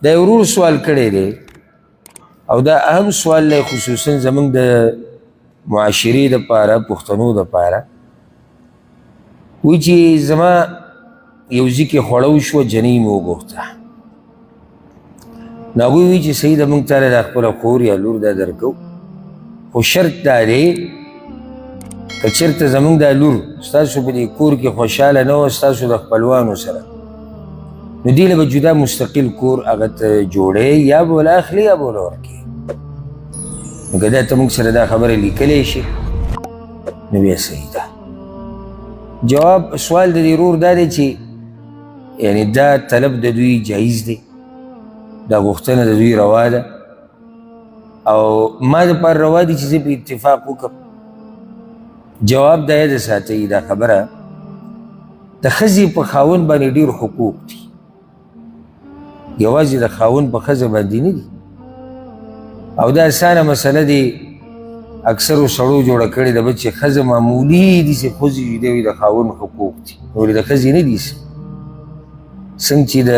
دا یو ورور سوال کړی دی او دا اهم سوال دی خصوصا زموږ د معاشرې دپاره پښتنو دپاره وایي چې زما یو ځای کې خوړه وشوه جنۍ مې وغوښته نو هغوی وایي چې صحیح ده موږ تاله دا خپله خور یا لور دا درکو خو شرط دا دی که چېرته زموږ دا لور ستاسو په دې کور کې خوشحاله نه وه ستاسو د خپلوانو سره نو دې له به جدا مستقل کور هغه ته جوړی یا به وله اخلي یا به وله ورکوي نو که دا ته موږ سره دا خبره لیکلی شي نو بیا صحیح ده جواب سوال د دې ورور دا دی چې یعنی دا طلب د دوی جایز دی دا غوښتنه د دوی روا ده او ما دپاره روا دي چې زه په اتفاق وکړم جواب دا یاد ساتئ دا خبره د ښځې په خاوند باندې ډېر حقوق دي یوازې د خاوند په ښځه باندې نه دي او دا اسانه مسله دی اکثرو سړو جوړه کړې ده بس چې ښځه معمولي داسې ښځې دي وي د خاوند حقوق دي نورې د ښځې نه دي څنګه چې د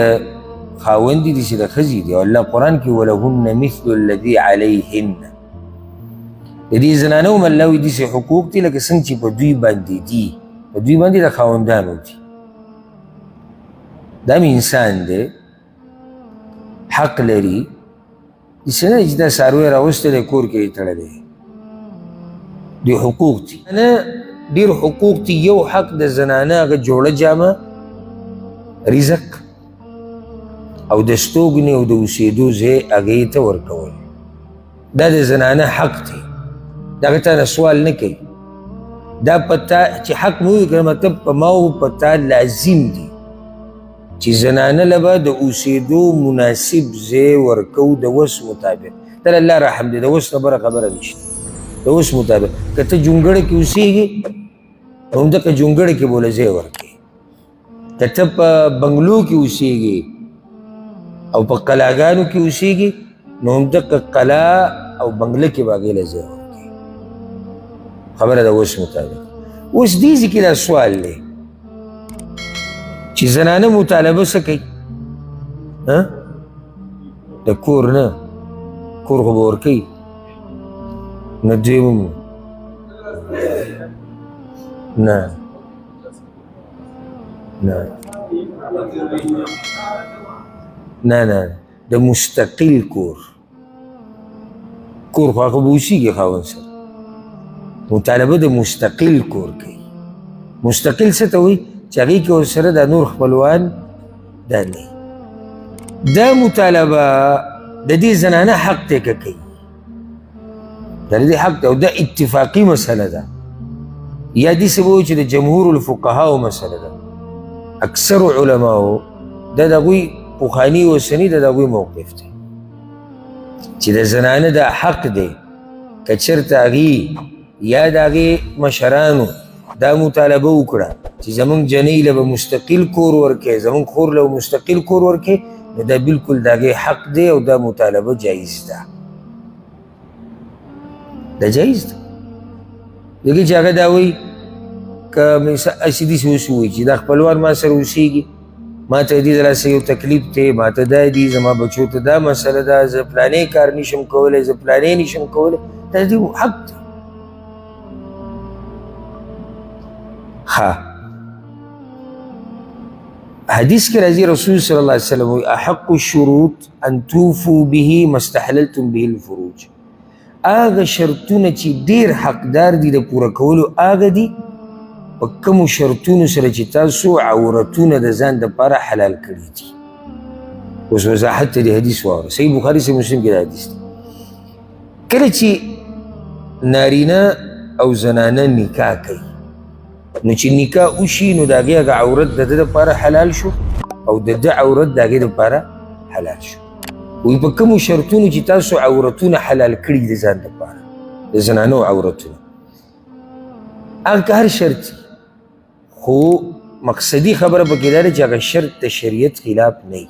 خاوند دي داسې د ښځې دي او الله قرآن کې ولهن مثل الذي علیهن د دې زنانه هم الله وایي داسې حقوق دي لکه څنګه چې په دوی باندې دي په دوی باندې د خاوندانو دي دا هم انسان دی حق لري داسې نه چې دا څاروی راوستی کور کې یې تړلی دوی حقوق دي نه ډېر حقوق دي یو حق د زنانه هغه جوړه جامه رزق او د ستوګنې او د اوسېدو ځای هغې ته ورکول دا د زنانه حق دی د هغه تا نه سوال نه کوي دا پتا چې حق مو وي که مطلب په ما او په تا لازم دی چې زنانه له به د اوسېدو مناسب ځای ورکو د وس مطابق در الله رحم دی د وس خبره نشته د وس مطابق که ته جونګړه کې اوسېږي نو همدغه جونګړه کې به له ځای ورکوي که ته په بنګلو کې اوسېږي او په قلاګانو کې اوسېږي نو همدغه قلا او بنګله کې به هغې له ځای ورکوي خبره د وس مطابق اوس دې ځای کې دا سوال دی چې زنانه مطالبه څه کوي د کور نه کور خو به ورکوي نه دویم نه نه نه نه د مستقل کور خو هغه به اوسېږي خاوند سره مطالبه د مستقل کور کوي مستقل څه ته وایي چې هغې کې ورسره دا نور خپلوان دا نه دا مطالبه د دې زنانه حق دی که کوي د دې حق دی او دا اتفاقي مسله ده یا داسې به وایي چې د جمهور الفقهاو مسله ده اکثرو علماو دا د هغوی پخواني اوسني د هغوی موقف دی چې د زنانه دا حق دی که چېرته هغې یا د هغې مشرانو دا مطالبه وکړه چې زمونږ جنۍ له به مستقل کور ورکوي زمونږ خور له مستقل کور ورکوي نو دا بلکل د هغې حق دی او دا مطالبه جایز ده دا جایز ده ځکه چې هغه دا وایي که هسې داسې اوس ووایي چې دا خپلوان ما سره اوسېږي ما ته دې دلاسه یو تکلیف دی ما ته دا دي زما بچو ته دا مسله ده زه فلانې کار نشم کولی زه فلانې نشم کولی دا دې حق دی حدیث کې راځي رسول صلی الله علیه وسلم احق الشروط ان توفوا به ما استحللتم به الفروج هغه شرطونه چې ډېر حقدار دي د پوره کولو هغه دي په کومو شرطونو سره چې تاسو عورتونه د ځان دپاره حلال کړي دي اوس وضاحت ته د حدیث واوره صحیح بخاري صحیح مسلم کې دا حدیث دی کله چې نارینه او زنانه نکاح کوي نو چې نکاح وشي نو د هغې هغه عورت د ده دپاره حلال شو او د ده عورت د هغې دپاره حلال شو وایي په کومو شرطونو چې تاسو عورتونه حلال کړي د ځان دپاره د زنانو عورتونه هغه که هر شرط خو مقصدي خبره پکې دا ده چې هغه شرط د شریعت خلاف نه وي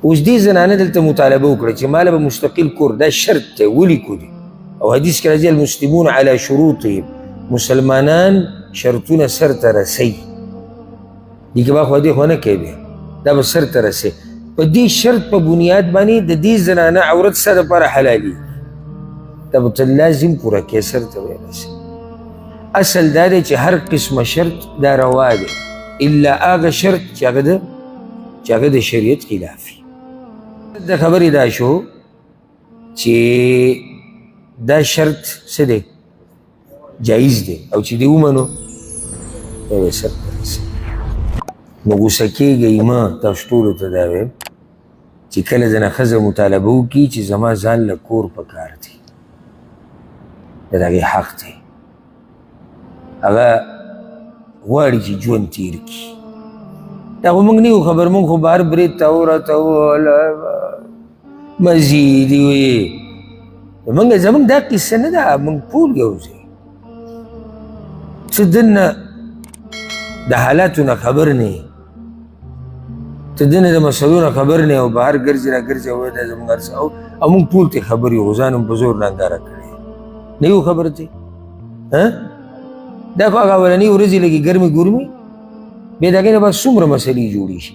اوس دې زنانه دلته مطالبه وکړه چې ما له به مستقل کور دا شرط دی ولیکو دي او حدیث کې راځي المسلمون علی شروطهم مسلمانان شرطونه سر ته رسی دي که با خو دې خو نه کوي بیا دا به سر ته رسې. په دې شرط په بنیاد باندې د دې زنانه عورت ستا دپاره حلالي دا به ته لازم پوره کې سر ته ورسې. اصل دا دی چې هر قسمه شرط دا روا دی الا هغه شرط چې هغه د شریعت خلاف وي. د خبرې دا شو چې دا شرط څه دی جایز دی او چې دې ومنو دا به سر ته رسې. نو غوسه کېږئ مه. تاسو ټولو ته دا وایم چې کله د نه ښځه مطالبه وکړي چې زما ځان له کور پکار دی دا د هغې حق دی هغه غواړي چې ژوند تیر کړي. دا خو موږ نه یو خبر موږ خو بهر برید ته مزیدي وې زموږ دا قصه نه ده. موږ ټول یو ځای څه دنه د حالاتو نه خبر نه یې ته دنه د مسلو نه خبر نه یې او بهر ګرځې را ګرځې وایي دا زموږ هر څه او موږ ټول ترې خبر یو ځان هم په زور ننداره کړی نه یو خبر دی. دا خو هغه اولنۍ ورځې لږې ګرمې ګرمې بیا د هغې نه به څومره مسلې جوړې شي.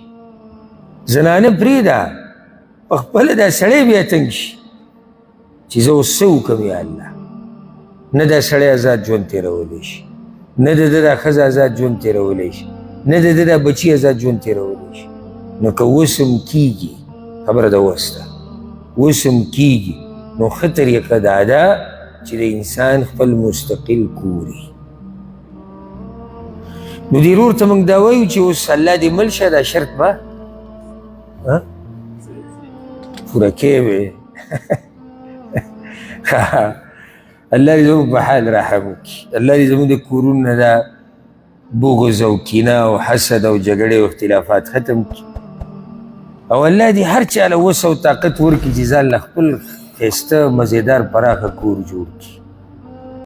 زنانه پرېږده په خپله دا سړی بیا تنګ شي چې زه اوس څه وکړم یا الله. نه دا سړی ازاد ژوند تېرولی شي نه د ده دا ښځه ازاد ژوند تېرولی شي نه د ده دا بچي ازاد ژوند تېرولی شي. نو که اوس هم کېږي خبره د اوس ده اوس هم کېږي نو ښه طریقه دا ده چې د انسان خپل مستقل کور وي. نو دې ورور ته موږ دا وایو چې اوس الله دې مل شه دا شرط به پوره کې وې. الله دې زموږ په حال رحم وکړي. الله دې زموږ د کورونو نه دا بغض او کینه او حسد او جګړې او اختلافات ختم کړي او الله دې هر چا له وس او طاقت ورکړي چې ځان له خپل ښایسته مزېدار پراخه کور جوړ کړي.